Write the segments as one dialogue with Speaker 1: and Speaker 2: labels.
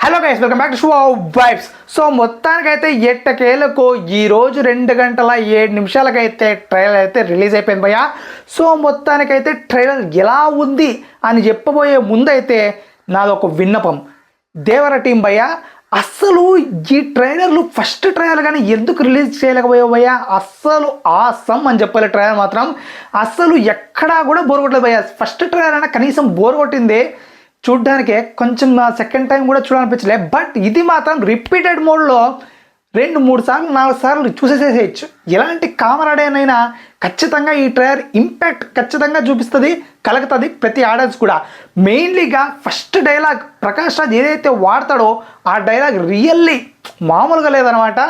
Speaker 1: Hello guys, welcome back to show vibes. So మొత్తానికైతే ఎట్టకేలకు ఈరోజు 2:07 ట్రైలర్ అయితే రిలీజ్ అయిపోయింది భయ్యా. సో మొత్తానికైతే ట్రైలర్ ఎలా ఉంది అని చెప్పబోయే ముందైతే నాదొక విన్నపం. దేవర టీం భయ్యా, అస్సలు ఈ ట్రైలర్లు ఫస్ట్ ట్రైలర్ కానీ ఎందుకు రిలీజ్ చేయలేకపోయావు భయ్యా? అస్సలు ఆసమ్ అని చెప్పాలి. ట్రైలర్ మాత్రం అస్సలు ఎక్కడా కూడా బోర్ కొట్టలేదు భయ్యా. ఫస్ట్ ట్రైలర్ అయినా కనీసం బోర్ కొట్టింది చూడ్డానికే, కొంచెం సెకండ్ టైం కూడా చూడాలనిపించలే. బట్ ఇది మాత్రం రిపీటెడ్ మోడ్లో 2-3 సార్లు 4 సార్లు చూసేసేయచ్చు. ఎలాంటి కామరాడేనైనా ఖచ్చితంగా ఈ ట్రైలర్ ఇంపాక్ట్ ఖచ్చితంగా చూపిస్తుంది, కలుగుతుంది ప్రతి ఆడియన్స్ కూడా. మెయిన్లీగా ఫస్ట్ డైలాగ్ ప్రకాష్ రాజ్ ఏదైతే వాడతాడో ఆ డైలాగ్ రియల్లీ మామూలుగా లేదనమాట.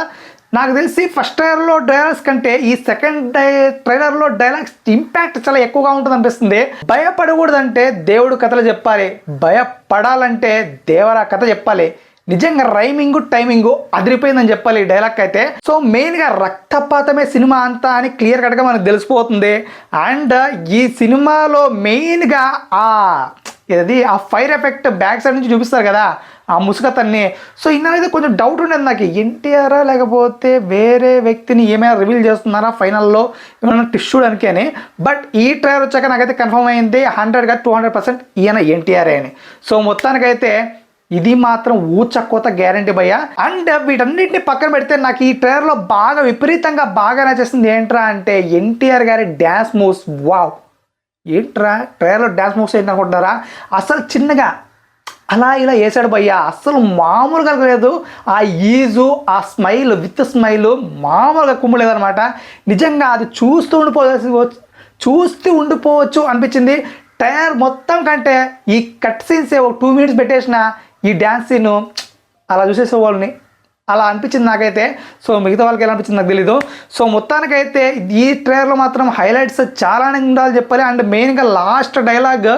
Speaker 1: నాకు తెలిసి ఫస్ట్ ట్రైలర్లో డైలాగ్స్ కంటే ఈ సెకండ్ ట్రైలర్లో డైలాగ్స్ ఇంపాక్ట్ చాలా ఎక్కువగా ఉంటుంది అనిపిస్తుంది. భయపడకూడదంటే దేవుడు కథలు చెప్పాలి, భయపడాలంటే దేవరా కథ చెప్పాలి. నిజంగా రైమింగ్ టైమింగ్ అదిరిపోయిందని చెప్పాలి ఈ డైలాగ్ అయితే. సో మెయిన్గా రక్తపాతమే సినిమా అంతా అని క్లియర్ కట్గా మనకు తెలిసిపోతుంది. అండ్ ఈ సినిమాలో మెయిన్గా ఆ ఫైర్ ఎఫెక్ట్ బ్యాక్ సైడ్ నుంచి చూపిస్తారు కదా, ఆ ముసుగతన్ని. సో ఇన్నైతే కొంచెం డౌట్ ఉండేది నాకు, ఎన్టీఆరా లేకపోతే వేరే వ్యక్తిని ఏమైనా రివీల్ చేస్తున్నారా ఫైనల్లో ఏమైనా టిష్యూ అని. బట్ ఈ ట్రైలర్ వచ్చాక నాకైతే కన్ఫర్మ్ అయింది 100% ఈయన ఎన్టీఆర్ అని. సో మొత్తానికైతే ఇది మాత్రం ఊచకోత గ్యారంటీ భయ్యా. అండ్ వీటన్నిటిని పక్కన పెడితే నాకు ఈ ట్రైలర్లో విపరీతంగా బాగా నచ్చేసింది ఏంట్రా అంటే ఎన్టీఆర్ గారి డ్యాన్స్ మూవ్స్. వావ్, ఏంట్రా ట్రైలర్లో డ్యాన్స్ మూవ్స్ ఏంటనుకుంటున్నారా? అసలు చిన్నగా అలా ఇలా వేసాడు భయ్యా, అస్సలు మామూలుగా లేదు. ఆ ఈజు, ఆ స్మైల్ విత్ స్మైల్ మామూలుగా కుమ్మలేదనమాట. నిజంగా అది చూస్తూ ఉండిపోవచ్చు అనిపించింది. ట్రైలర్ మొత్తం కంటే ఈ కట్ సీన్స్ 2 minutes పెట్టేసిన ఈ డ్యాన్స్ సీన్ అలా చూసేసే వాళ్ళని అలా అనిపించింది నాకైతే. సో మిగతా వాళ్ళకి ఎలా అనిపించింది నాకు తెలీదు. సో మొత్తానికైతే ఈ ట్రైలర్లో మాత్రం హైలైట్స్ చాలానే ఉండాలి చెప్పాలి. అండ్ మెయిన్గా లాస్ట్ డైలాగ్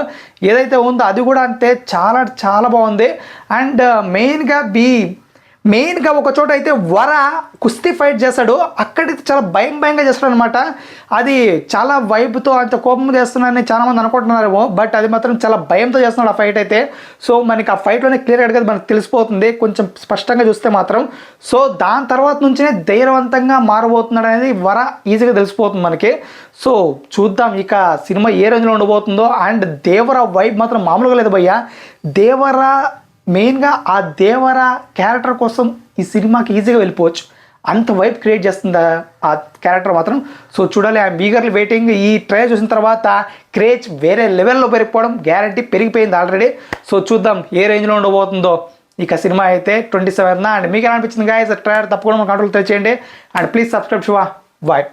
Speaker 1: ఏదైతే ఉందో అది కూడా అంతే చాలా చాలా బాగుంది. అండ్ మెయిన్గా ఒక చోట అయితే వర కుస్తీ ఫైట్ చేస్తాడు, అక్కడైతే చాలా భయంగా చేస్తాడు అనమాట. అది చాలా వైబ్తో అంత కోపం చేస్తున్నారని చాలామంది అనుకుంటున్నారేమో, బట్ అది మాత్రం చాలా భయంతో చేస్తున్నాడు ఆ ఫైట్ అయితే. సో మనకి ఆ ఫైట్లోనే క్లియర్ కట్గా మనకు తెలిసిపోతుంది కొంచెం స్పష్టంగా చూస్తే మాత్రం. సో దాని తర్వాత నుంచినే ధైర్యవంతంగా మారబోతున్నాడు అనేది వర ఈజీగా తెలిసిపోతుంది మనకి. సో చూద్దాం ఇక సినిమా ఏ రేంజ్లో ఉండబోతుందో. అండ్ దేవర వైబ్ మాత్రం మామూలుగా లేదు భయ్యా. మెయిన్గా ఆ దేవర క్యారెక్టర్ కోసం ఈ సినిమాకి ఈజీగా వెళ్ళిపోవచ్చు, అంత వైబ్ క్రియేట్ చేస్తుంది ఆ క్యారెక్టర్ మాత్రం. సో చూడాలి, ఐఎమ్ ఈగర్లీ వెయిటింగ్. ఈ ట్రైలర్ చూసిన తర్వాత క్రేజ్ వేరే లెవెల్లో పెరిగిపోవడం గ్యారంటీ, పెరిగిపోయింది ఆల్రెడీ. సో చూద్దాం ఏ రేంజ్లో ఉండబోతుందో ఇక సినిమా అయితే 27న. అండ్ మీకు ఎలా అనిపించింది గాయస్ ట్రైలర్? తప్పకుండా మన కంట్రోల్ తెచ్చేయండి. And please subscribe Shiva vibe.